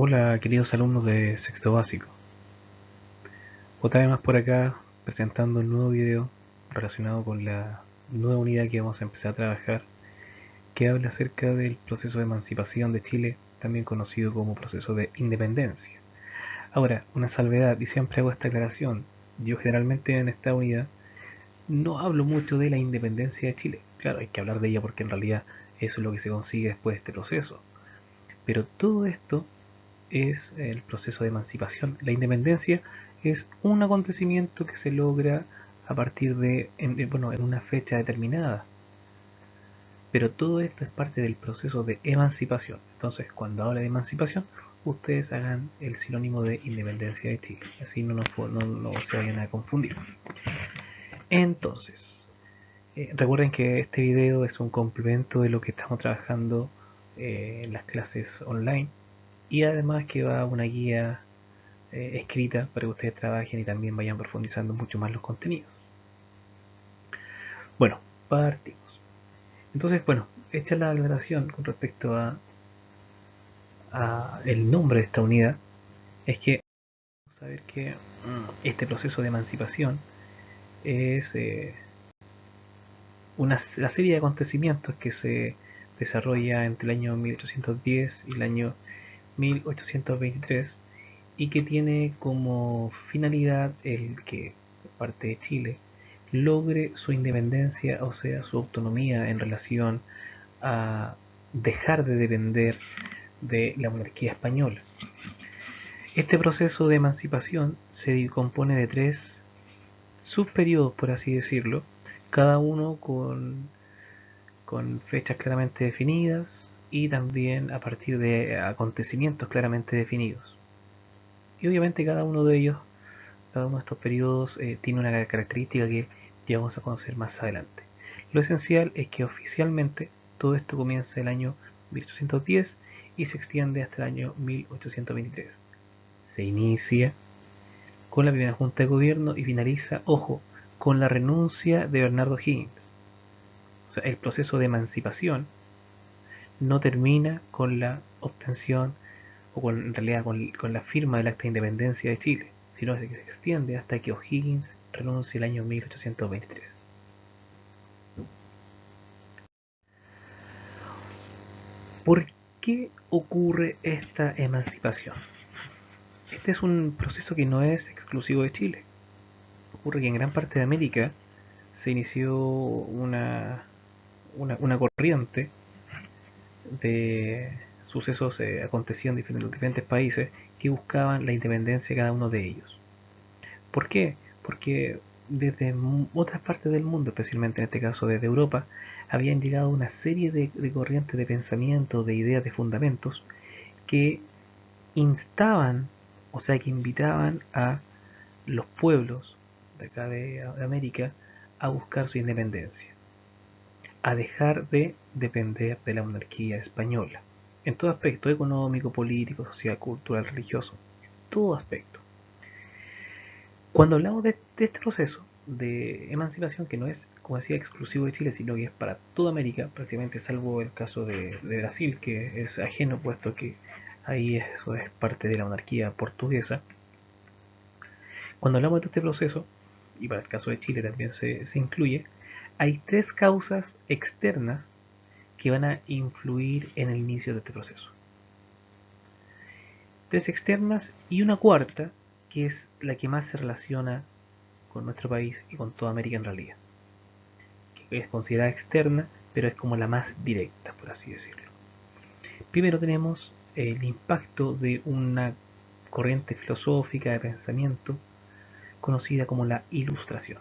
Hola queridos alumnos de sexto básico, otra vez más por acá presentando un nuevo video relacionado con la nueva unidad que vamos a empezar a trabajar, que habla acerca del proceso de emancipación de Chile, también conocido como proceso de independencia. Ahora, una salvedad, y siempre hago esta aclaración: yo generalmente en esta unidad no hablo mucho de la independencia de Chile. Claro, hay que hablar de ella porque en realidad eso es lo que se consigue después de este proceso, pero todo esto es el proceso de emancipación. La independencia es un acontecimiento que se logra a partir de, en una fecha determinada. Pero todo esto es parte del proceso de emancipación. Entonces, cuando habla de emancipación, ustedes hagan el sinónimo de independencia de Chile. Así no se vayan a confundir. Entonces, recuerden que este video es un complemento de lo que estamos trabajando en las clases online. Y además que va una guía escrita para que ustedes trabajen y también vayan profundizando mucho más los contenidos. Bueno, partimos. Entonces, bueno, hecha la aclaración con respecto a el nombre de esta unidad, es que vamos a ver que este proceso de emancipación es la serie de acontecimientos que se desarrolla entre el año 1810 y el año 1823 y que tiene como finalidad el que parte de Chile logre su independencia, o sea, su autonomía en relación a dejar de depender de la monarquía española. Este proceso de emancipación se compone de tres subperiodos, por así decirlo, cada uno con fechas claramente definidas y también a partir de acontecimientos claramente definidos. Y obviamente cada uno de estos periodos tiene una característica que ya vamos a conocer más adelante. Lo esencial es que oficialmente todo esto comienza el año 1810 y se extiende hasta el año 1823. Se inicia con la primera junta de gobierno y finaliza, ojo, con la renuncia de Bernardo Higgins. O sea, el proceso de emancipación no termina con la obtención en realidad con la firma del Acta de Independencia de Chile, sino que se extiende hasta que O'Higgins renuncie el año 1823. ¿Por qué ocurre esta emancipación? Este es un proceso que no es exclusivo de Chile. Ocurre que en gran parte de América se inició una corriente de sucesos acontecidos en los diferentes países que buscaban la independencia de cada uno de ellos. ¿Por qué? Porque desde otras partes del mundo, especialmente en este caso desde Europa, habían llegado una serie de corrientes de pensamiento, de ideas, de fundamentos que instaban, o sea, que invitaban a los pueblos de acá de América a buscar su independencia, a dejar de depender de la monarquía española, en todo aspecto económico, político, social, cultural, religioso, todo aspecto. Cuando hablamos de este proceso de emancipación, que no es, como decía, exclusivo de Chile, sino que es para toda América, prácticamente salvo el caso de Brasil, que es ajeno, puesto que ahí eso es parte de la monarquía portuguesa. Cuando hablamos de este proceso, y para el caso de Chile también se incluye, hay tres causas externas que van a influir en el inicio de este proceso. Tres externas y una cuarta, que es la que más se relaciona con nuestro país y con toda América en realidad, que es considerada externa, pero es como la más directa, por así decirlo. Primero tenemos el impacto de una corriente filosófica de pensamiento conocida como la Ilustración.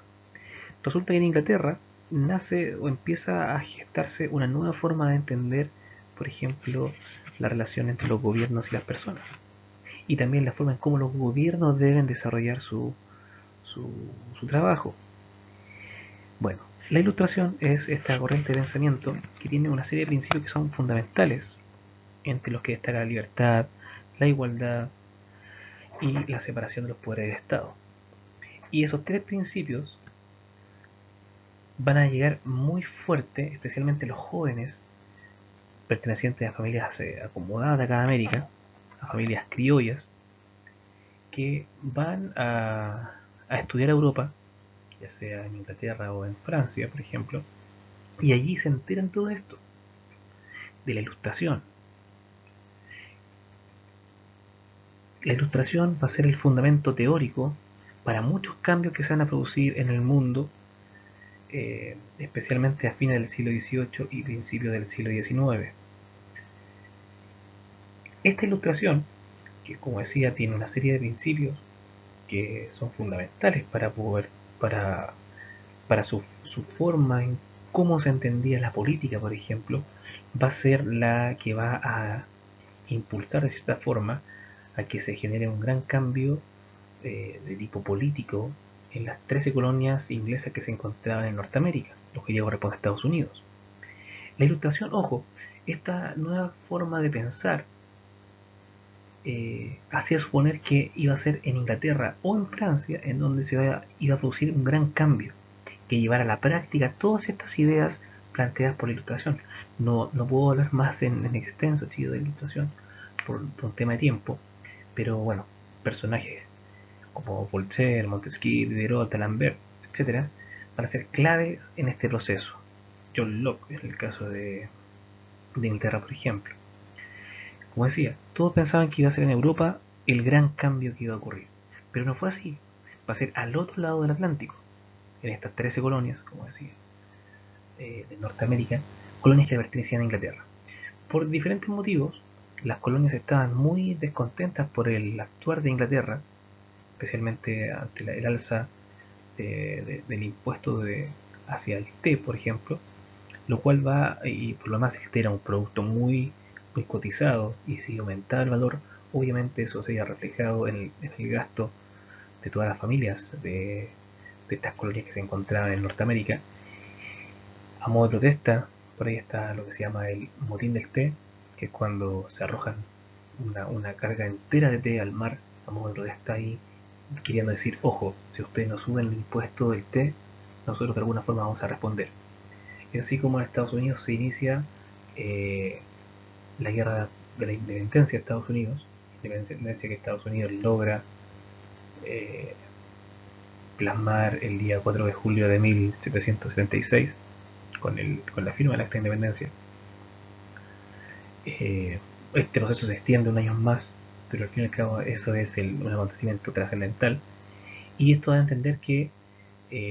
Resulta que en Inglaterra nace o empieza a gestarse una nueva forma de entender, por ejemplo, la relación entre los gobiernos y las personas, y también la forma en cómo los gobiernos deben desarrollar su, su trabajo. Bueno, la ilustración es esta corriente de pensamiento que tiene una serie de principios que son fundamentales, entre los que destaca la libertad, la igualdad y la separación de los poderes del Estado. Y esos tres principios van a llegar muy fuerte, especialmente los jóvenes pertenecientes a familias acomodadas de acá de América, a familias criollas que van a estudiar a Europa, ya sea en Inglaterra o en Francia, por ejemplo, y allí se enteran todo esto, de la ilustración. La ilustración va a ser el fundamento teórico para muchos cambios que se van a producir en el mundo, especialmente a fines del siglo XVIII y principios del siglo XIX. Esta ilustración, que como decía tiene una serie de principios que son fundamentales para poder, para su forma en cómo se entendía la política, por ejemplo, va a ser la que va a impulsar de cierta forma a que se genere un gran cambio de tipo político en las 13 colonias inglesas que se encontraban en Norteamérica, lo que llegó a responder a Estados Unidos. La ilustración, ojo, esta nueva forma de pensar hacía suponer que iba a ser en Inglaterra o en Francia en donde iba a producir un gran cambio que llevara a la práctica todas estas ideas planteadas por la ilustración. No puedo hablar más en extenso, chido, de ilustración por un tema de tiempo, pero bueno, personajes como Voltaire, Montesquieu, Diderot, D'Alembert, etcétera, van a ser claves en este proceso. John Locke, en el caso de Inglaterra, por ejemplo. Como decía, todos pensaban que iba a ser en Europa el gran cambio que iba a ocurrir, pero no fue así. Va a ser al otro lado del Atlántico, en estas 13 colonias, como decía, de Norteamérica, colonias que pertenecían a Inglaterra. Por diferentes motivos, las colonias estaban muy descontentas por el actuar de Inglaterra, especialmente ante el alza del impuesto hacia el té, por ejemplo, lo cual va, y por lo más este era un producto muy cotizado, y si aumentaba el valor, obviamente eso se veía reflejado en el gasto de todas las familias de estas colonias que se encontraban en Norteamérica. A modo de protesta, por ahí está lo que se llama el motín del té, que es cuando se arrojan una carga entera de té al mar, a modo de protesta ahí, queriendo decir, ojo, si ustedes no suben el impuesto del té, nosotros de alguna forma vamos a responder. Y así como en Estados Unidos se inicia eh, la guerra de la independencia de Estados Unidos, independencia que Estados Unidos logra eh, plasmar el día 4 de julio de 1776 con la firma del Acta de Independencia. Este proceso se extiende un año más, pero al fin y al cabo eso es un acontecimiento trascendental, y esto da a entender que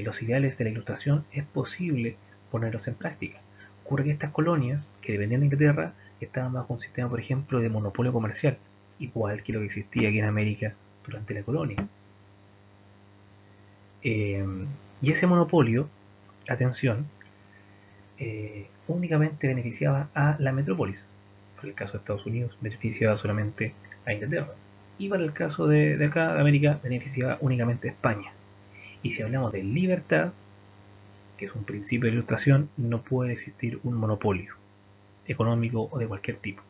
los ideales de la ilustración es posible ponerlos en práctica. Ocurre que estas colonias, que dependían de Inglaterra, estaban bajo un sistema, por ejemplo, de monopolio comercial, igual que lo que existía aquí en América durante la colonia. Y ese monopolio, atención, únicamente beneficiaba a la metrópolis. Para el caso de Estados Unidos, beneficiaba solamente a Inglaterra. Y para el caso de acá, de América, beneficiaba únicamente a España. Y si hablamos de libertad, que es un principio de ilustración, no puede existir un monopolio económico o de cualquier tipo.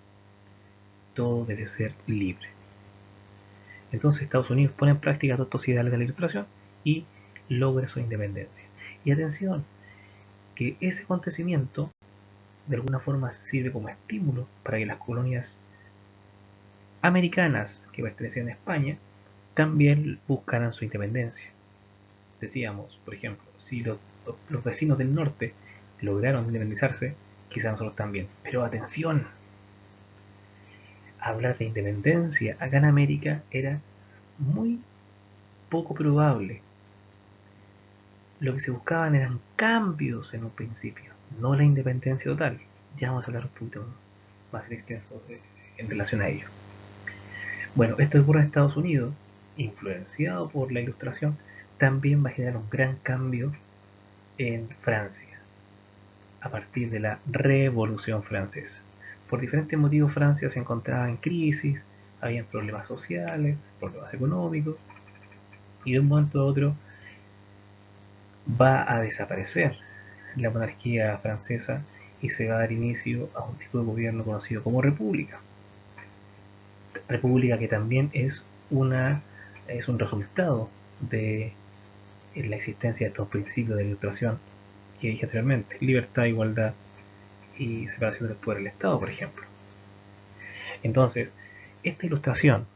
Todo debe ser libre. Entonces Estados Unidos pone en práctica todos estos ideales de la ilustración y logra su independencia. Y atención, que ese acontecimiento de alguna forma sirve como estímulo para que las colonias americanas que pertenecían a España también buscaran su independencia. Decíamos, por ejemplo, si los vecinos del norte lograron independizarse, quizás nosotros también. Pero atención, hablar de independencia acá en América era muy poco probable. Lo que se buscaban eran cambios en un principio, no la independencia total. Ya vamos a hablar un poquito más en extenso en relación a ello. Bueno, esto ocurre en Estados Unidos, influenciado por la ilustración, también va a generar un gran cambio en Francia, a partir de la Revolución Francesa. Por diferentes motivos Francia se encontraba en crisis, había problemas sociales, problemas económicos, y de un momento a otro va a desaparecer la monarquía francesa y se va a dar inicio a un tipo de gobierno conocido como república. República que también es un resultado de la existencia de estos principios de la ilustración que dije anteriormente: libertad, igualdad y separación del poder del Estado, por ejemplo. Entonces, esta ilustración,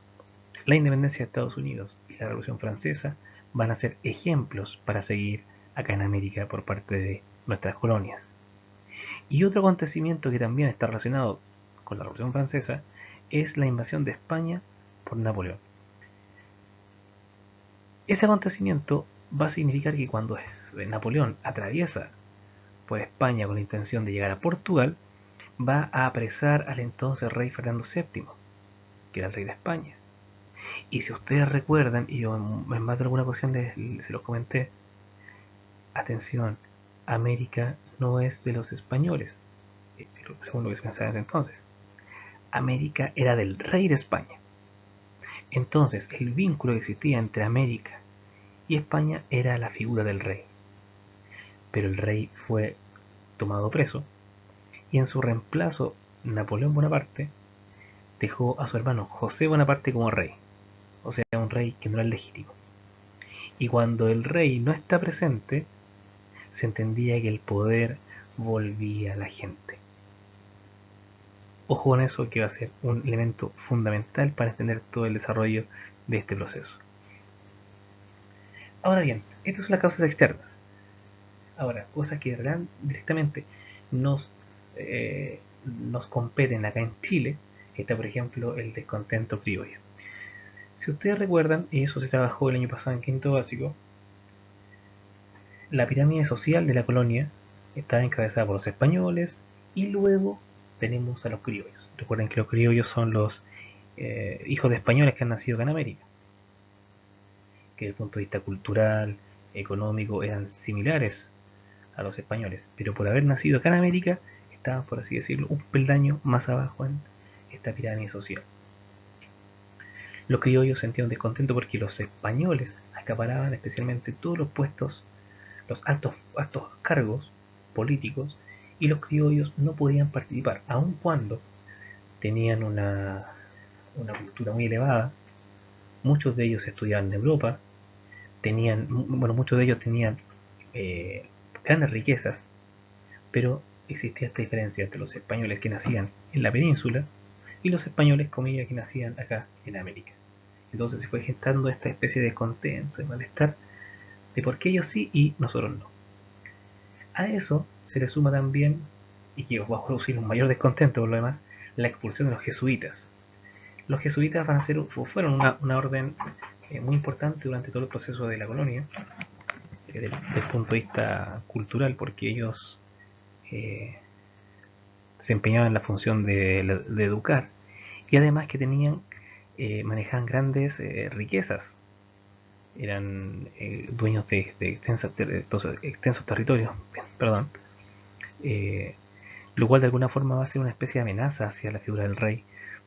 la independencia de Estados Unidos y la Revolución Francesa van a ser ejemplos para seguir acá en América por parte de nuestras colonias. Y otro acontecimiento que también está relacionado con la Revolución Francesa es la invasión de España por Napoleón. Ese acontecimiento va a significar que cuando Napoleón atraviesa por España con la intención de llegar a Portugal, va a apresar al entonces rey Fernando VII, que era el rey de España. Y si ustedes recuerdan, y yo en más de alguna ocasión se los comenté, atención, América no es de los españoles, según lo que se pensaba en ese entonces. América era del rey de España. Entonces, el vínculo que existía entre América y España era la figura del rey. Pero el rey fue tomado preso y en su reemplazo Napoleón Bonaparte dejó a su hermano José Bonaparte como rey, o sea, un rey que no era legítimo. Y cuando el rey no está presente, se entendía que el poder volvía a la gente. Ojo con eso, que va a ser un elemento fundamental para entender todo el desarrollo de este proceso. Ahora bien, estas son las causas externas. Ahora, cosas que directamente nos, nos competen acá en Chile, está por ejemplo el descontento criollo. Si ustedes recuerdan, y eso se trabajó el año pasado en quinto básico, la pirámide social de la colonia estaba encabezada por los españoles y luego tenemos a los criollos. Recuerden que los criollos son los hijos de españoles que han nacido acá en América, que desde el punto de vista cultural, económico, eran similares a los españoles, pero por haber nacido acá en América estaban, por así decirlo, un peldaño más abajo en esta pirámide social. Los criollos sentían descontento porque los españoles acaparaban especialmente todos los puestos, los altos cargos políticos, y los criollos no podían participar, aun cuando tenían una cultura muy elevada. Muchos de ellos estudiaban en Europa, muchos de ellos tenían grandes riquezas, pero existía esta diferencia entre los españoles que nacían en la península y los españoles, comillas, que nacían acá en América. Entonces se fue gestando esta especie de descontento, de malestar, de por qué ellos sí y nosotros no. A eso se le suma también, y que va a producir un mayor descontento por lo demás, la expulsión de los jesuitas. Los jesuitas fueron una orden muy importante durante todo el proceso de la colonia, desde el punto de vista cultural, porque ellos desempeñaban la función de educar, y además que manejaban grandes riquezas, eran dueños de extensos territorios, perdón, lo cual de alguna forma va a ser una especie de amenaza hacia la figura del rey,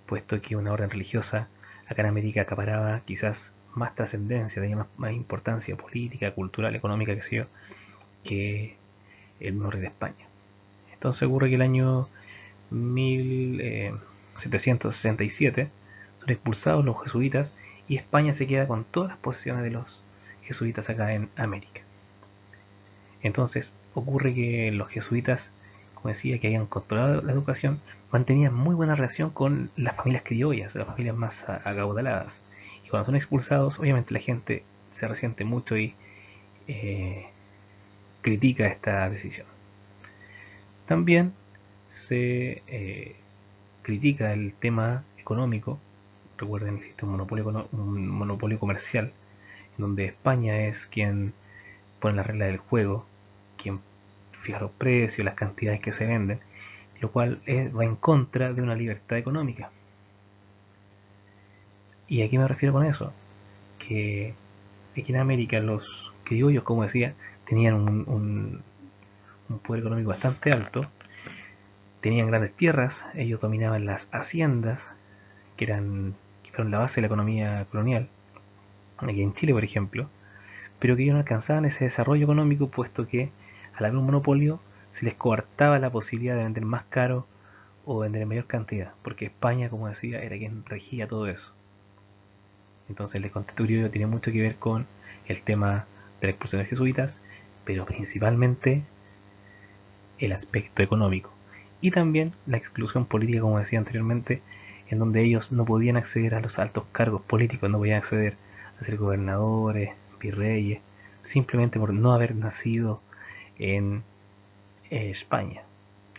puesto que una orden religiosa acá en América acaparaba quizás más trascendencia, tenía más importancia política, cultural, económica, que el mismo rey de España. Entonces ocurre que el año 1767 son expulsados los jesuitas y España se queda con todas las posesiones de los jesuitas acá en América. Entonces ocurre que los jesuitas, como decía, que habían controlado la educación, mantenían muy buena relación con las familias criollas, las familias más acaudaladas. Y cuando son expulsados, obviamente la gente se resiente mucho y critica esta decisión. También se critica el tema económico. Recuerden que existe un monopolio comercial, en donde España es quien pone la regla del juego, quien fija los precios, las cantidades que se venden, lo cual va en contra de una libertad económica. ¿Y a qué me refiero con eso? Que aquí en América los criollos, como decía, tenían un poder económico bastante alto, tenían grandes tierras, ellos dominaban las haciendas, que fueron la base de la economía colonial, aquí en Chile por ejemplo, pero que ellos no alcanzaban ese desarrollo económico, puesto que al haber un monopolio se les coartaba la posibilidad de vender más caro o vender en mayor cantidad, porque España, como decía, era quien regía todo eso. Entonces el descontento criollo tiene mucho que ver con el tema de la expulsión de jesuitas, pero principalmente el aspecto económico y también la exclusión política, como decía anteriormente, en donde ellos no podían acceder a los altos cargos políticos, no podían acceder a ser gobernadores, virreyes, simplemente por no haber nacido en España.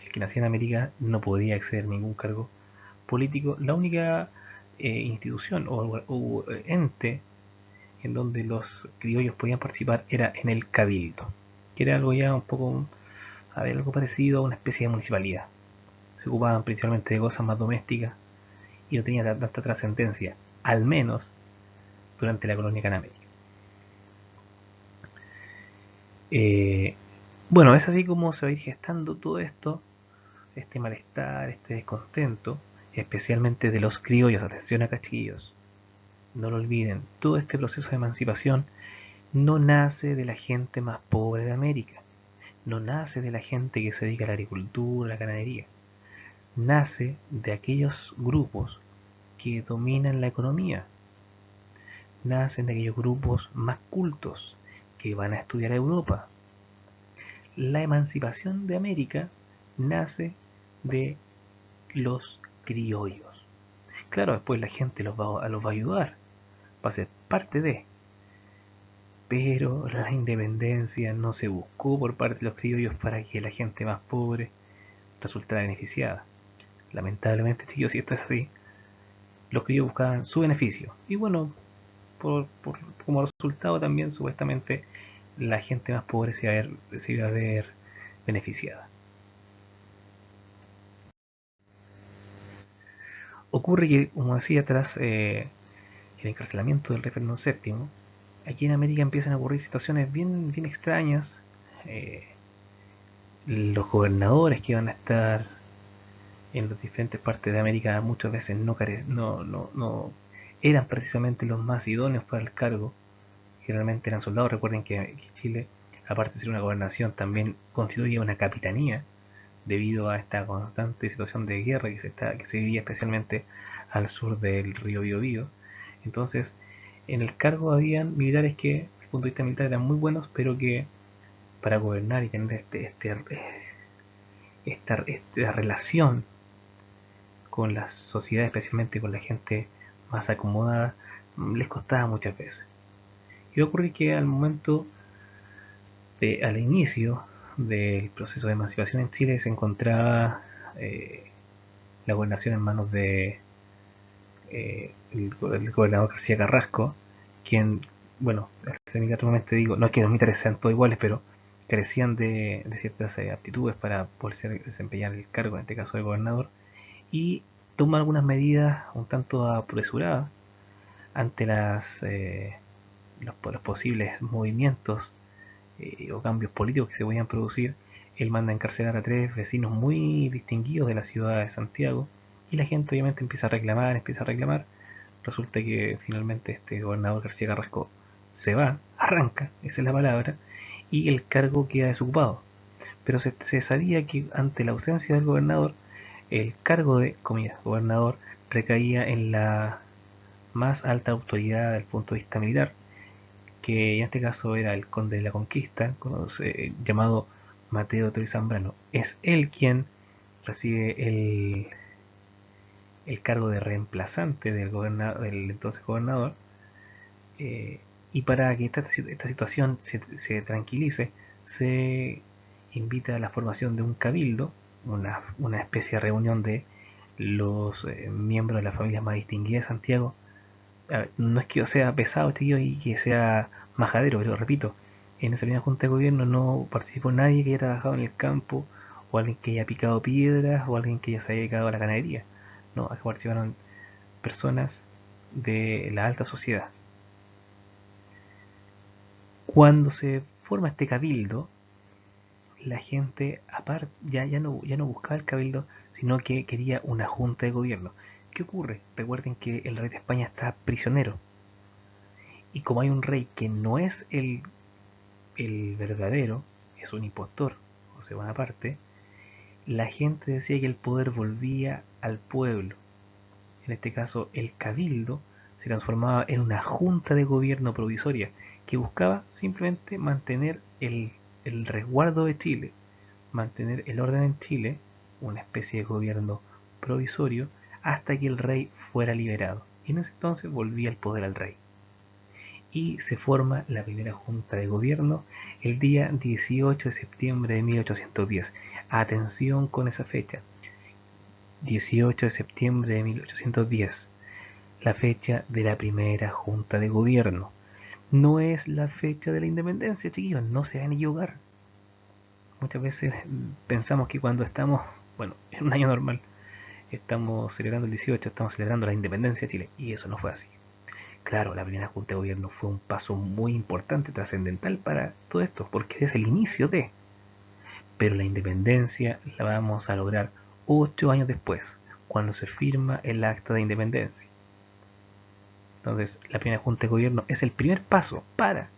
El que nació en América no podía acceder a ningún cargo político. La única institución o ente en donde los criollos podían participar era en el cabildo, que era algo ya un poco, a ver, algo parecido a una especie de municipalidad. Se ocupaban principalmente de cosas más domésticas y no tenía tanta trascendencia, al menos durante la colonia canábica. Bueno, es así como se va a ir gestando todo esto, este malestar, este descontento, especialmente de los criollos. Atención acá, chiquillos, no lo olviden, todo este proceso de emancipación no nace de la gente más pobre de América, no nace de la gente que se dedica a la agricultura, a la ganadería, nace de aquellos grupos que dominan la economía, nacen de aquellos grupos más cultos que van a estudiar a Europa. La emancipación de América nace de los criollos. Claro, después la gente los va a ayudar, va a ser parte de, pero la independencia no se buscó por parte de los criollos para que la gente más pobre resultara beneficiada. Lamentablemente, chicos, si esto es así, los criollos buscaban su beneficio. Y bueno, como resultado también, supuestamente, la gente más pobre se iba a ver beneficiada. Ocurre que, como decía, tras el encarcelamiento del rey Fernando VII, aquí en América empiezan a ocurrir situaciones bien, bien extrañas. Eh, los gobernadores que iban a estar en las diferentes partes de América muchas veces no eran precisamente los más idóneos para el cargo. Generalmente eran soldados. Recuerden que Chile, aparte de ser una gobernación, también constituye una capitanía debido a esta constante situación de guerra que se vivía especialmente al sur del río Biobío. Entonces, en el cargo habían militares que, desde el punto de vista militar, eran muy buenos, pero que para gobernar y tener esta relación con la sociedad, especialmente con la gente más acomodada, les costaba muchas veces. Y ocurre que al inicio del proceso de emancipación en Chile se encontraba la gobernación en manos de el gobernador García Carrasco, quien, bueno, militarmente digo, no es que los militares sean todos iguales, pero carecían de ciertas aptitudes para poder desempeñar el cargo, en este caso de gobernador, y toma algunas medidas un tanto apresuradas ante los posibles movimientos o cambios políticos que se podían producir. Él manda a encarcelar a 3 vecinos muy distinguidos de la ciudad de Santiago y la gente obviamente empieza a reclamar. Resulta que finalmente este gobernador García Carrasco se va, arranca, esa es la palabra, y el cargo queda desocupado. Pero se sabía que ante la ausencia del gobernador, el cargo de, comillas, gobernador recaía en la más alta autoridad desde el punto de vista militar, que en este caso era el conde de la Conquista, llamado Mateo Troy Zambrano. Es él quien recibe el cargo de reemplazante del entonces gobernador, y para que esta situación se tranquilice, se invita a la formación de un cabildo, una especie de reunión de los miembros de la familia más distinguida de Santiago. No es que yo sea pesado, tío, y que sea majadero, pero repito, en esa primera junta de gobierno no participó nadie que haya trabajado en el campo, o alguien que haya picado piedras, o alguien que ya se haya dedicado a la ganadería. No, aquí participaron personas de la alta sociedad. Cuando se forma este cabildo, la gente aparte ya no buscaba el cabildo, sino que quería una junta de gobierno. ¿Qué ocurre? Recuerden que el rey de España está prisionero. Y como hay un rey que no es el verdadero, es un impostor, o sea, Bonaparte, la gente decía que el poder volvía al pueblo. En este caso, el cabildo se transformaba en una junta de gobierno provisoria que buscaba simplemente mantener el resguardo de Chile, mantener el orden en Chile, una especie de gobierno provisorio, hasta que el rey fuera liberado. Y en ese entonces volvía el poder al rey. Y se forma la primera junta de gobierno el día 18 de septiembre de 1810. Atención con esa fecha. 18 de septiembre de 1810. La fecha de la primera junta de gobierno. No es la fecha de la independencia, chiquillos, no se van a equivocar. Muchas veces pensamos que cuando estamos, bueno, en un año normal, estamos celebrando el 18, estamos celebrando la independencia de Chile, y eso no fue así. Claro, la primera Junta de Gobierno fue un paso muy importante, trascendental para todo esto, porque es el inicio de. Pero la independencia la vamos a lograr 8 años después, cuando se firma el acta de independencia. Entonces, la primera Junta de Gobierno es el primer paso para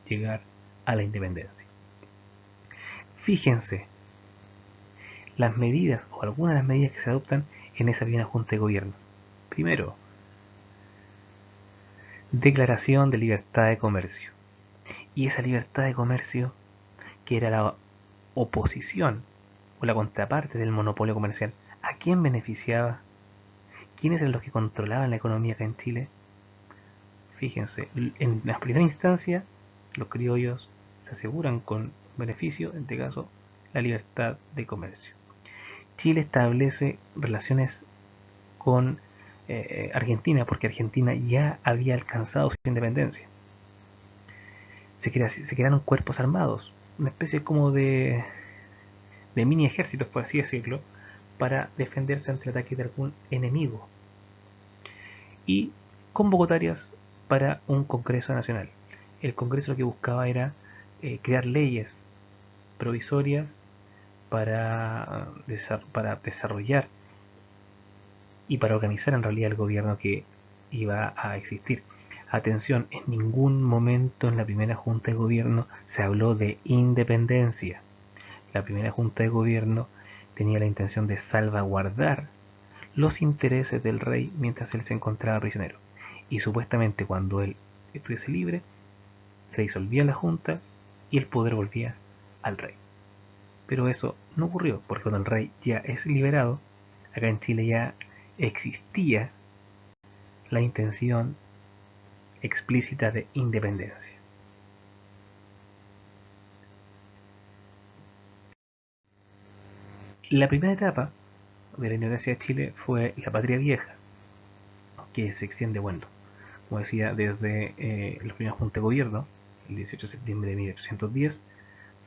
llegar a la independencia. Fíjense las medidas o algunas de las medidas que se adoptan en esa primera Junta de Gobierno. Primero, declaración de libertad de comercio. Y esa libertad de comercio, que era la oposición o la contraparte del monopolio comercial, ¿a quién beneficiaba? ¿Quiénes eran los que controlaban la economía acá en Chile? Fíjense, en la primera instancia, los criollos se aseguran con beneficio, en este caso, la libertad de comercio. Chile establece relaciones con Argentina, porque Argentina ya había alcanzado su independencia. Se crearon cuerpos armados, una especie como de mini ejércitos, por así decirlo, para defenderse ante el ataque de algún enemigo. Y convocatarias para un Congreso Nacional. El Congreso lo que buscaba era crear leyes provisorias para desarrollar y para organizar en realidad el gobierno que iba a existir. Atención, en ningún momento en la primera Junta de Gobierno se habló de independencia. La primera Junta de Gobierno tenía la intención de salvaguardar los intereses del rey mientras él se encontraba prisionero. Y supuestamente cuando él estuviese libre, se disolvían las juntas y el poder volvía al rey. Pero eso no ocurrió, porque cuando el rey ya es liberado, acá en Chile ya existía la intención explícita de independencia. La primera etapa de la independencia de Chile fue la Patria Vieja, que se extiende, bueno, como decía, desde la primera Junta de Gobierno, el 18 de septiembre de 1810,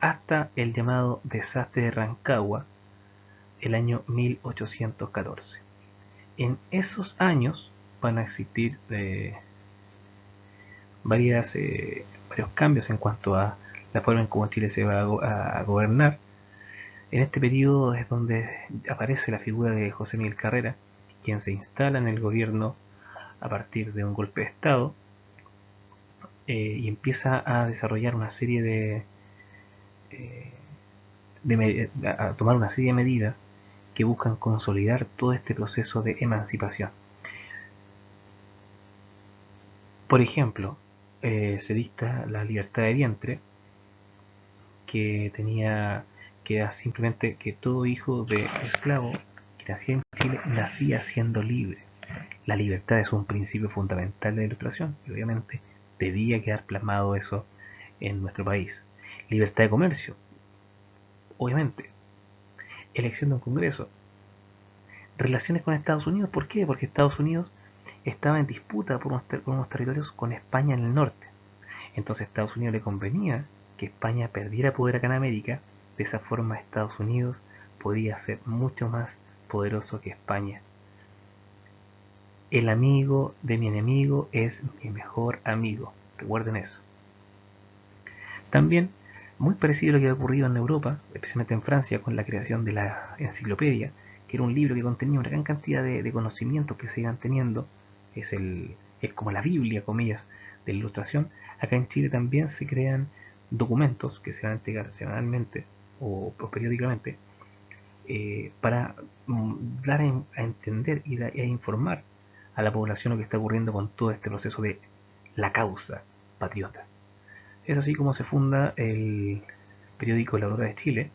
hasta el llamado desastre de Rancagua, el año 1814. En esos años van a existir varios cambios en cuanto a la forma en cómo Chile se va a gobernar. En este periodo es donde aparece la figura de José Miguel Carrera, quien se instala en el gobierno a partir de un golpe de Estado y empieza a desarrollar una serie a tomar una serie de medidas que buscan consolidar todo este proceso de emancipación. Por ejemplo, se dicta la libertad de vientre, que era simplemente que todo hijo de esclavo que nacía en Chile nacía siendo libre. La libertad es un principio fundamental de la Ilustración y obviamente debía quedar plasmado eso en nuestro país. Libertad de comercio, obviamente. Elección de un Congreso. Relaciones con Estados Unidos, ¿por qué? Porque Estados Unidos estaba en disputa por unos territorios con España en el norte. Entonces a Estados Unidos le convenía que España perdiera poder acá en América. De esa forma Estados Unidos podía ser mucho más poderoso que España. El amigo de mi enemigo es mi mejor amigo. Recuerden eso. También, muy parecido a lo que había ocurrido en Europa, especialmente en Francia, con la creación de la enciclopedia, que era un libro que contenía una gran cantidad de conocimientos que se iban teniendo. Es como la Biblia, comillas, de la Ilustración. Acá en Chile también se crean documentos que se van a entregar semanalmente o periódicamente para dar a entender y a informar a la población lo que está ocurriendo con todo este proceso de la causa patriota. Es así como se funda el periódico La Aurora de Chile,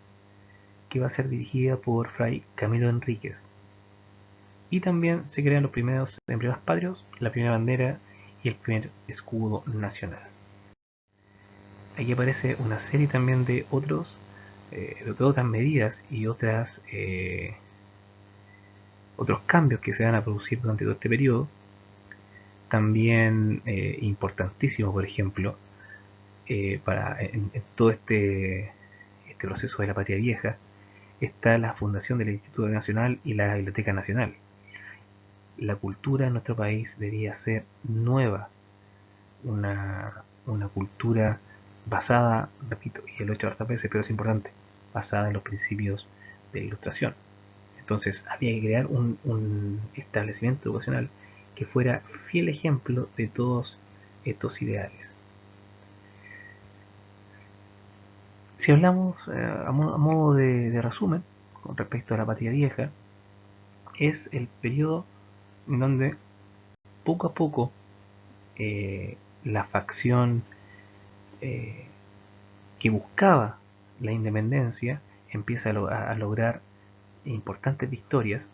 que va a ser dirigida por Fray Camilo Enríquez. Y también se crean los primeros emblemas patrios, la primera bandera y el primer escudo nacional. Aquí aparece una serie también de otras medidas y otros cambios que se van a producir durante todo este periodo. También importantísimo, por ejemplo, en todo este proceso de la patria vieja, está la fundación del Instituto Nacional y la Biblioteca Nacional. La cultura en nuestro país debía ser nueva, una cultura basada, repito, y lo he hecho hartas veces, pero es importante, basada en los principios de la ilustración. Entonces había que crear un establecimiento educacional que fuera fiel ejemplo de todos estos ideales. Si hablamos a modo de resumen con respecto a la patria vieja, es el periodo en donde poco a poco la facción eh, que buscaba la independencia empieza a lograr importantes victorias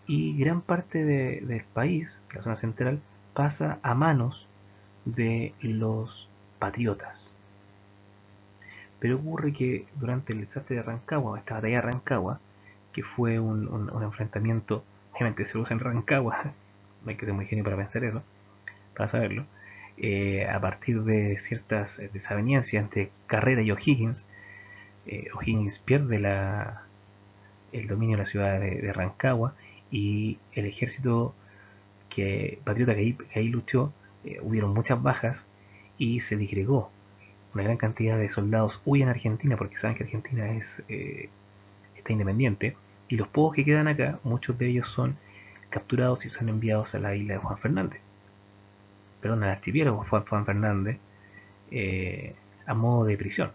y gran parte del país, la zona central, pasa a manos de los patriotas. Pero ocurre que durante el desastre de Rancagua, esta batalla de Rancagua, que fue un enfrentamiento, obviamente se usa en Rancagua, no hay que ser muy genio para pensar eso, para saberlo, a partir de ciertas desavenencias entre Carrera y O'Higgins, O'Higgins pierde el dominio de la ciudad de Rancagua y el ejército patriota que ahí luchó, hubieron muchas bajas y se disgregó. Una gran cantidad de soldados huyen a Argentina porque saben que Argentina está independiente y los pocos que quedan acá, muchos de ellos son capturados y son enviados a la isla de Juan Fernández, perdón, al archipiélago Juan Fernández, eh, a modo de prisión.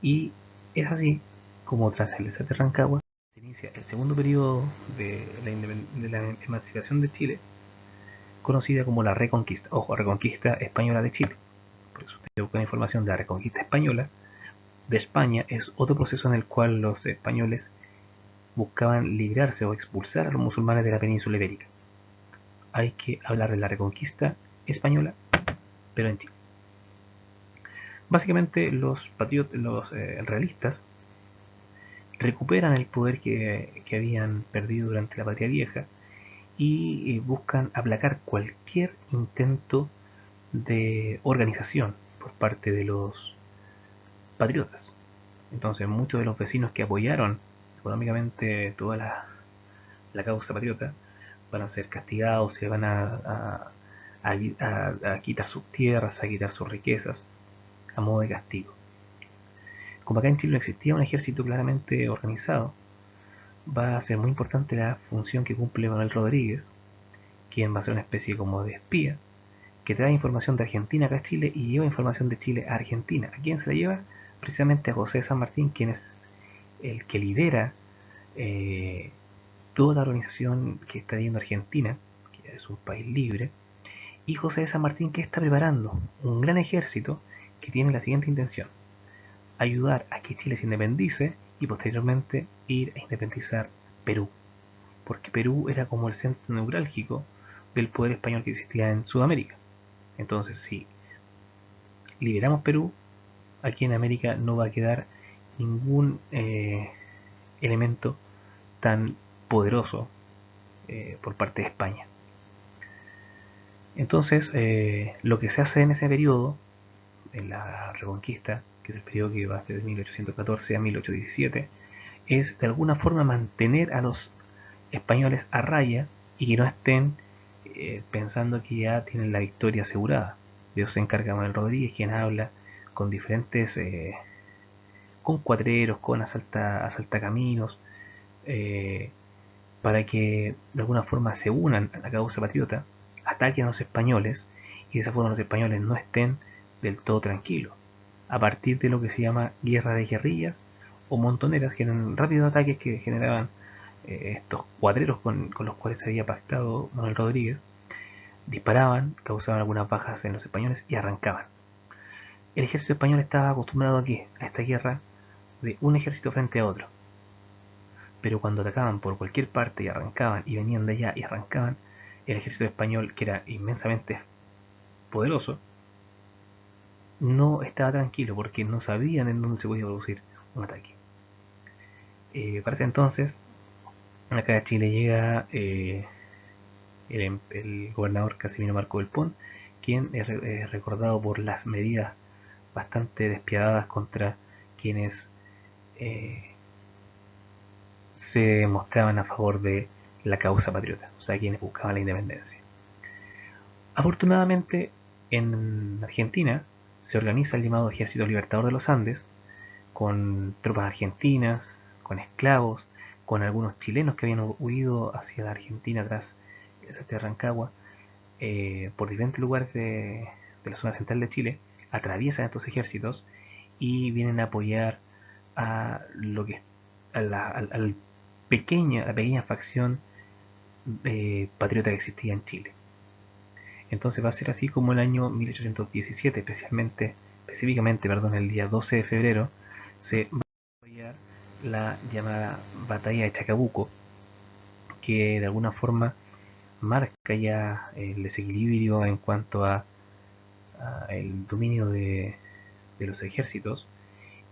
Y es así como tras el desastre de Rancagua se inicia el segundo periodo de la emancipación de Chile, conocida como la Reconquista, ojo, Reconquista Española de Chile. Por eso usted busca la información de la Reconquista Española de España, es otro proceso en el cual los españoles buscaban librarse o expulsar a los musulmanes de la península ibérica. Hay que hablar de la Reconquista Española, pero en Chile. Básicamente los realistas recuperan el poder que habían perdido durante la Patria Vieja y buscan aplacar cualquier intento de organización por parte de los patriotas. Entonces muchos de los vecinos que apoyaron económicamente toda la causa patriota van a ser castigados, se van a quitar sus tierras, a quitar sus riquezas, a modo de castigo. Como acá en Chile no existía un ejército claramente organizado, va a ser muy importante la función que cumple Manuel Rodríguez, quien va a ser una especie como de espía, que trae información de Argentina acá a Chile y lleva información de Chile a Argentina. ¿A quién se la lleva? Precisamente a José de San Martín, quien es el que lidera toda la organización que está viendo Argentina, que es un país libre, y José de San Martín que está preparando un gran ejército que tiene la siguiente intención: ayudar a que Chile se independice y posteriormente ir a independizar Perú, porque Perú era como el centro neurálgico del poder español que existía en Sudamérica. Entonces, si liberamos Perú, aquí en América no va a quedar ningún elemento tan poderoso por parte de España. Entonces, lo que se hace en ese periodo, en la Reconquista, que es el periodo que va desde 1814 a 1817, es de alguna forma mantener a los españoles a raya y que no estén pensando que ya tienen la victoria asegurada. De eso se encarga Manuel Rodríguez, quien habla con diferentes, con cuatreros, con asaltacaminos, eh, para que de alguna forma se unan a la causa patriota, ataquen a los españoles y de esa forma los españoles no estén del todo tranquilos. A partir de lo que se llama guerra de guerrillas o montoneras, que eran rápidos ataques que generaban estos cuadreros con los cuales se había pactado Manuel Rodríguez, disparaban, causaban algunas bajas en los españoles y arrancaban. El ejército español estaba acostumbrado aquí, a esta guerra de un ejército frente a otro. pero cuando atacaban por cualquier parte y arrancaban, y venían de allá y arrancaban, el ejército español, que era inmensamente poderoso, no estaba tranquilo porque no sabían en dónde se podía producir un ataque. Para ese entonces, acá a Chile llega el gobernador Casimiro Marco del Pont, quien es recordado por las medidas bastante despiadadas contra quienes eh, se mostraban a favor de la causa patriota, o sea, quienes buscaban la independencia. Afortunadamente, en Argentina se organiza el llamado Ejército Libertador de los Andes, con tropas argentinas, con esclavos, con algunos chilenos que habían huido hacia la Argentina tras de Rancagua, por diferentes lugares de la zona central de Chile, atraviesan estos ejércitos y vienen a apoyar a lo que a la pequeña facción patriota que existía en Chile. Entonces va a ser así como el año 1817, específicamente, el día 12 de febrero, se va a desarrollar la llamada Batalla de Chacabuco, que de alguna forma marca ya el desequilibrio en cuanto a el dominio de los ejércitos,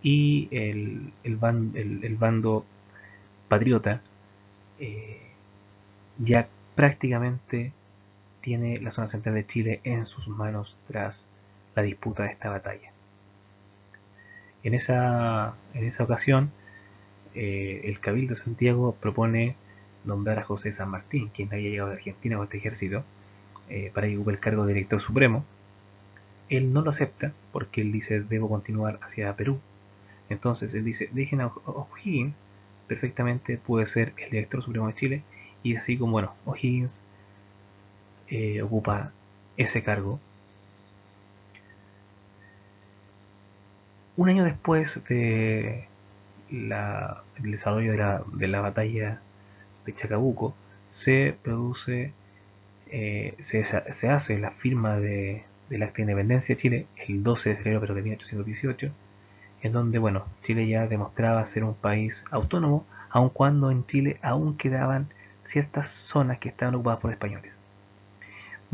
y el bando patriota eh, ya prácticamente tiene la zona central de Chile en sus manos tras la disputa de esta batalla. En esa ocasión, el Cabildo de Santiago propone nombrar a José San Martín, quien había llegado de Argentina con este ejército, para que ocupe el cargo de director supremo. Él no lo acepta porque él dice: debo continuar hacia Perú. Entonces él dice: dejen a O'Higgins, perfectamente puede ser el director supremo de Chile. Y así como, bueno, O'Higgins ocupa ese cargo. Un año después del desarrollo de la batalla de Chacabuco, se produce, se hace la firma del Acta de Independencia de Chile el 12 de febrero pero de 1818, en donde, bueno, Chile ya demostraba ser un país autónomo, aun cuando en Chile aún quedaban ciertas zonas que estaban ocupadas por españoles.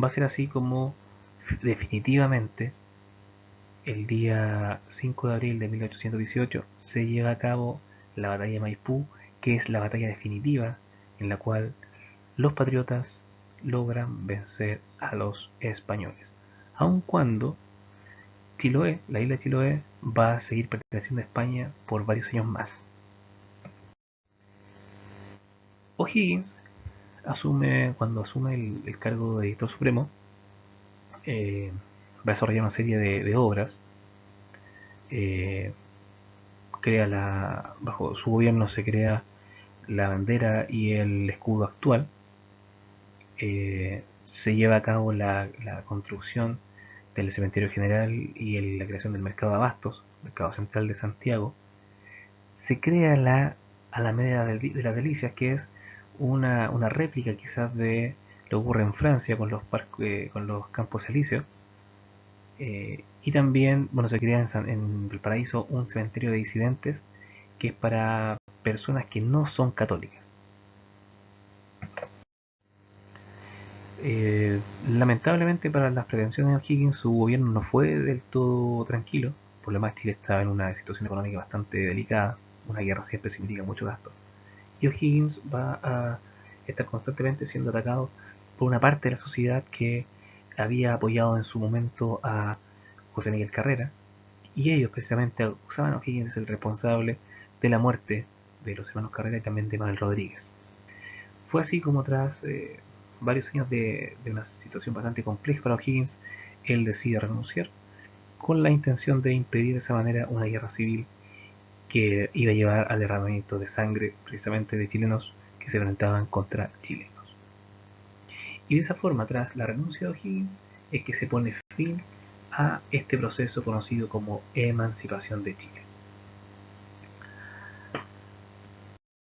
Va a ser así como definitivamente el día 5 de abril de 1818 se lleva a cabo la batalla de Maipú, que es la batalla definitiva en la cual los patriotas logran vencer a los españoles, aun cuando Chiloé, la isla de Chiloé, va a seguir perteneciendo a España por varios años más. O'Higgins cuando asume el cargo de editor supremo, va a desarrollar una serie de obras. eh, Bajo su gobierno se crea la bandera y el escudo actual. Se lleva a cabo la construcción del cementerio general y la creación del mercado de abastos, mercado central de Santiago. Se crea la Alameda de las Delicias, que es una réplica quizás de lo que ocurre en Francia con los campos elíseos. Y también, bueno, se crea en Valparaíso un cementerio de disidentes que es para personas que no son católicas. Lamentablemente para las pretensiones de O'Higgins, su gobierno no fue del todo tranquilo. Por lo más, Chile estaba en una situación económica bastante delicada. Una guerra siempre significa mucho gasto. Y O'Higgins va a estar constantemente siendo atacado por una parte de la sociedad que había apoyado en su momento a José Miguel Carrera, y ellos precisamente acusaban a O'Higgins de ser el responsable de la muerte de los hermanos Carrera y también de Manuel Rodríguez. Fue así como tras varios años de una situación bastante compleja para O'Higgins, él decide renunciar con la intención de impedir de esa manera una guerra civil que iba a llevar al derramamiento de sangre precisamente de chilenos que se enfrentaban contra chilenos. Y de esa forma, tras la renuncia de O'Higgins, es que se pone fin a este proceso conocido como emancipación de Chile.